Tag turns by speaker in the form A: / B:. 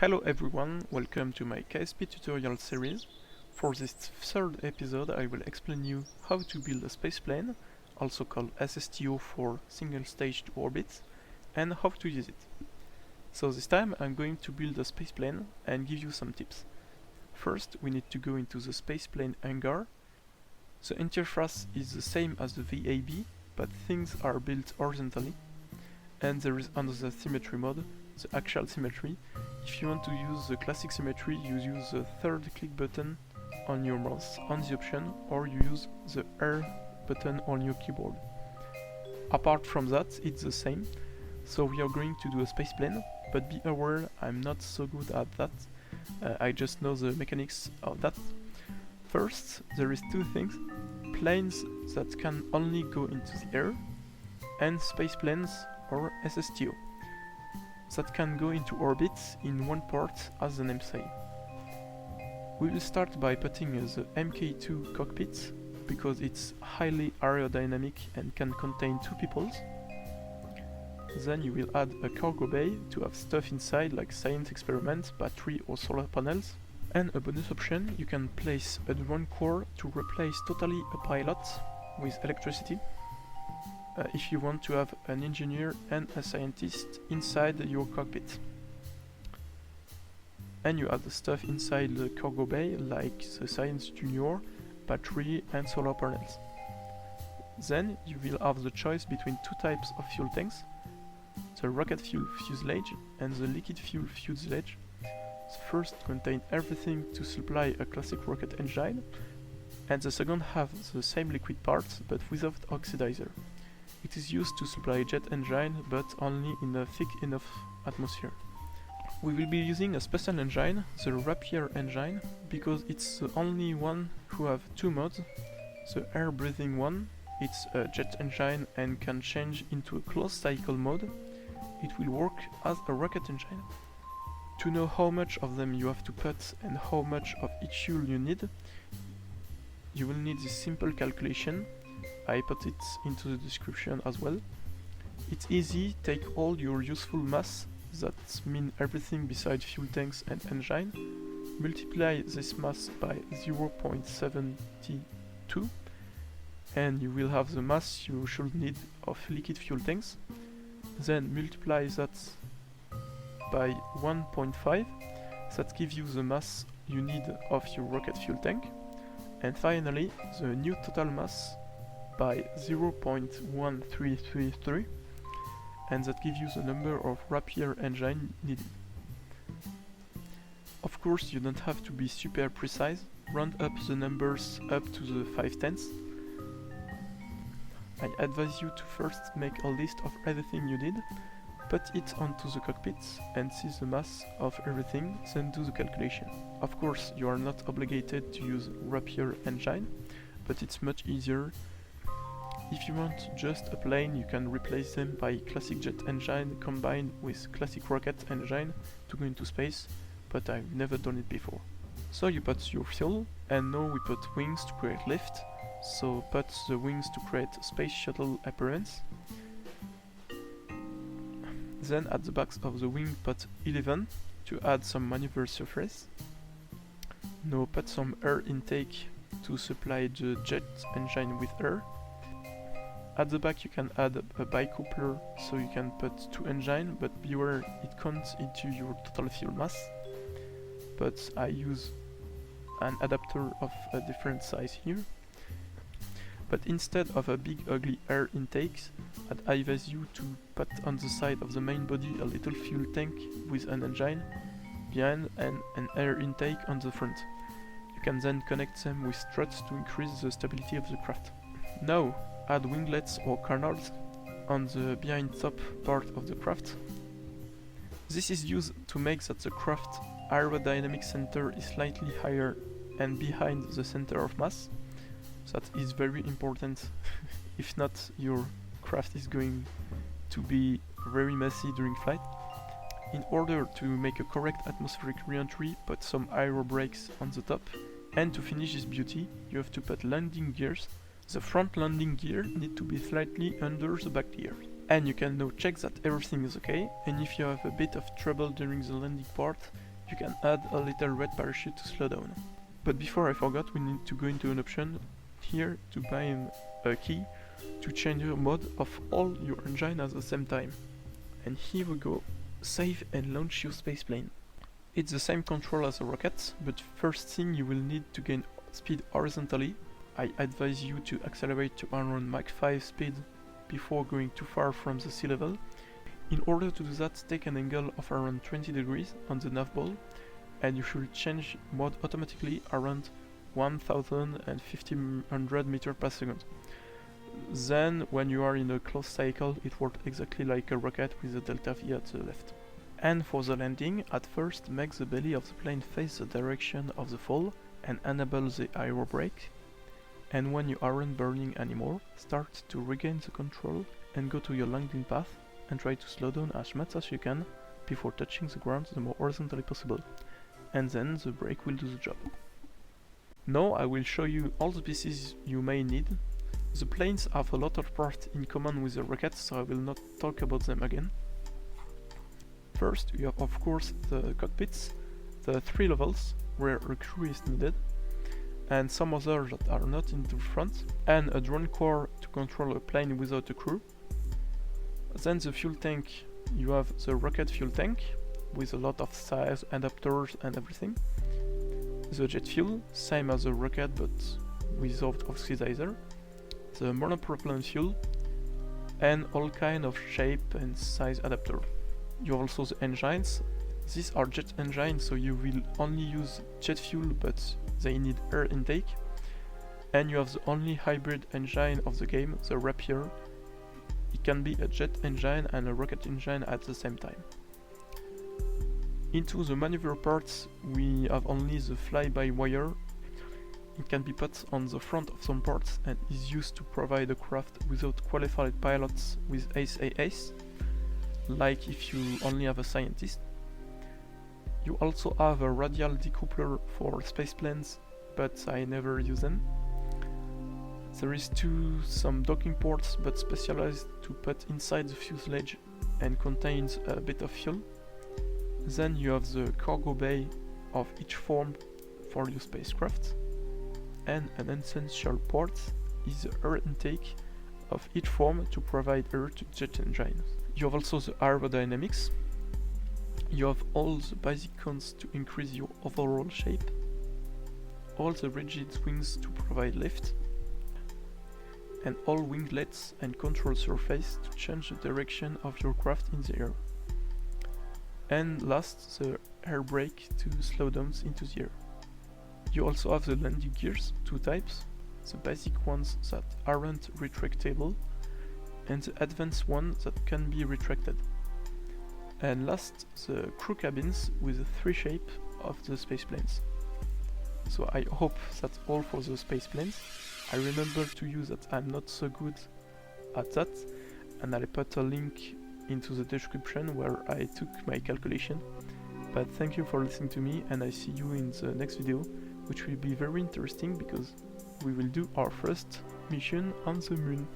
A: Hello everyone, welcome to my KSP tutorial series. For this third episode I will explain you how to build a spaceplane, also called SSTO for single stage to orbit, and how to use it. So this time I'm going to build a spaceplane and give you some tips. First we need to go into the spaceplane hangar. The interface is the same as the VAB, but things are built horizontally. And there is another symmetry mode, the axial symmetry. If you want to use the classic symmetry, you use the third click button on your mouse on the option, or you use the R button on your keyboard. Apart from that, it's the same. So we are going to do a spaceplane, but be aware I'm not so good at that. I just know the mechanics of that. First, there is two things: planes that can only go into the air, and spaceplanes or SSTO that can go into orbit in one part, as the name says. We will start by putting the Mk2 cockpit because it's highly aerodynamic and can contain two people. Then you will add a cargo bay to have stuff inside like science experiments, battery or solar panels. And a bonus option, you can place a drone core to replace totally a pilot with electricity. If you want to have an engineer and a scientist inside your cockpit. And you add the stuff inside the cargo bay like the science junior, battery and solar panels. Then you will have the choice between two types of fuel tanks: the rocket fuel fuselage and the liquid fuel fuselage. The first contains everything to supply a classic rocket engine, and the second have the same liquid parts but without oxidizer. It is used to supply jet engine, but only in a thick enough atmosphere. We will be using a special engine, the Rapier engine, because it's the only one who have two modes. The air breathing one, it's a jet engine and can change into a closed cycle mode. It will work as a rocket engine. To know how much of them you have to put and how much of each fuel you need, you will need this simple calculation. I put it into the description as well. It's easy, take all your useful mass, that mean everything besides fuel tanks and engine, multiply this mass by 0.72, and you will have the mass you should need of liquid fuel tanks. Then multiply that by 1.5, that gives you the mass you need of your rocket fuel tank. And finally, the new total mass by 0.1333, and that gives you the number of Rapier engine needed. Of course, you don't have to be super precise, round up the numbers up to the 5/10. I advise you to first make a list of everything you need, put it onto the cockpit and see the mass of everything, then do the calculation. Of course, you are not obligated to use Rapier engine, but it's much easier. If you want just a plane, you can replace them by classic jet engine combined with classic rocket engine to go into space, but I've never done it before. So you put your fuel, and now we put wings to create lift, so put the wings to create space shuttle appearance. Then at the back of the wing put 11 to add some maneuver surface. Now put some air intake to supply the jet engine with air. At the back you can add a bicoupler so you can put two engines, but beware, it counts into your total fuel mass. But I use an adapter of a different size here. But instead of a big ugly air intake, I'd advise you to put on the side of the main body a little fuel tank with an engine behind and an air intake on the front. You can then connect them with struts to increase the stability of the craft. Now, add winglets or canards on the behind top part of the craft. This is used to make that the craft aerodynamic center is slightly higher and behind the center of mass. That is very important. If not, your craft is going to be very messy during flight. In order to make a correct atmospheric re-entry, put some aero brakes on the top. And to finish this beauty, you have to put landing gears. The front landing gear need to be slightly under the back gear. And you can now check that everything is okay, and if you have a bit of trouble during the landing part, you can add a little red parachute to slow down. But before I forgot, we need to go into an option here to bind a key to change the mode of all your engine at the same time. And here we go, save and launch your spaceplane. It's the same control as the rocket, but first thing you will need to gain speed horizontally. I advise you to accelerate to around Mach 5 speed before going too far from the sea level. In order to do that, take an angle of around 20 degrees on the nav ball, and you should change mode automatically around 1500 meters per second. Then, when you are in a closed cycle, it works exactly like a rocket with a delta V at the left. And for the landing, at first make the belly of the plane face the direction of the fall and enable the aero brake. And when you aren't burning anymore, start to regain the control and go to your landing path and try to slow down as much as you can before touching the ground the more horizontally possible. And then the brake will do the job. Now I will show you all the pieces you may need. The planes have a lot of parts in common with the rockets, so I will not talk about them again. First, you have of course the cockpits, the 3 levels where a crew is needed, and some others that are not in the front, and a drone core to control a plane without a crew. Then the fuel tank, you have the rocket fuel tank with a lot of size, adapters and everything. The jet fuel, same as the rocket but without oxidizer. The monopropellant fuel, and all kind of shape and size adapter. You have also the engines. These are jet engines, so you will only use jet fuel, but they need air intake. And you have the only hybrid engine of the game, the Rapier. It can be a jet engine and a rocket engine at the same time. Into the maneuver parts, we have only the fly-by-wire. It can be put on the front of some parts and is used to provide a craft without qualified pilots with SAS, like if you only have a scientist. You also have a radial decoupler for spaceplanes, but I never use them. There is some docking ports, but specialized to put inside the fuselage and contains a bit of fuel. Then you have the cargo bay of each form for your spacecraft. And an essential part is the air intake of each form to provide air to jet engines. You have also the aerodynamics. You have all the basic cons to increase your overall shape, all the rigid wings to provide lift, and all winglets and control surface to change the direction of your craft in the air. And last, the air brake to slow down into the air. You also have the landing gears, 2 types, the basic ones that aren't retractable, and the advanced ones that can be retracted. And last, the crew cabins with the 3 shape of the spaceplanes. So I hope that's all for the spaceplanes. I remember to you that I'm not so good at that, and I'll put a link into the description where I took my calculation. But thank you for listening to me, and I see you in the next video, which will be very interesting because we will do our first mission on the moon.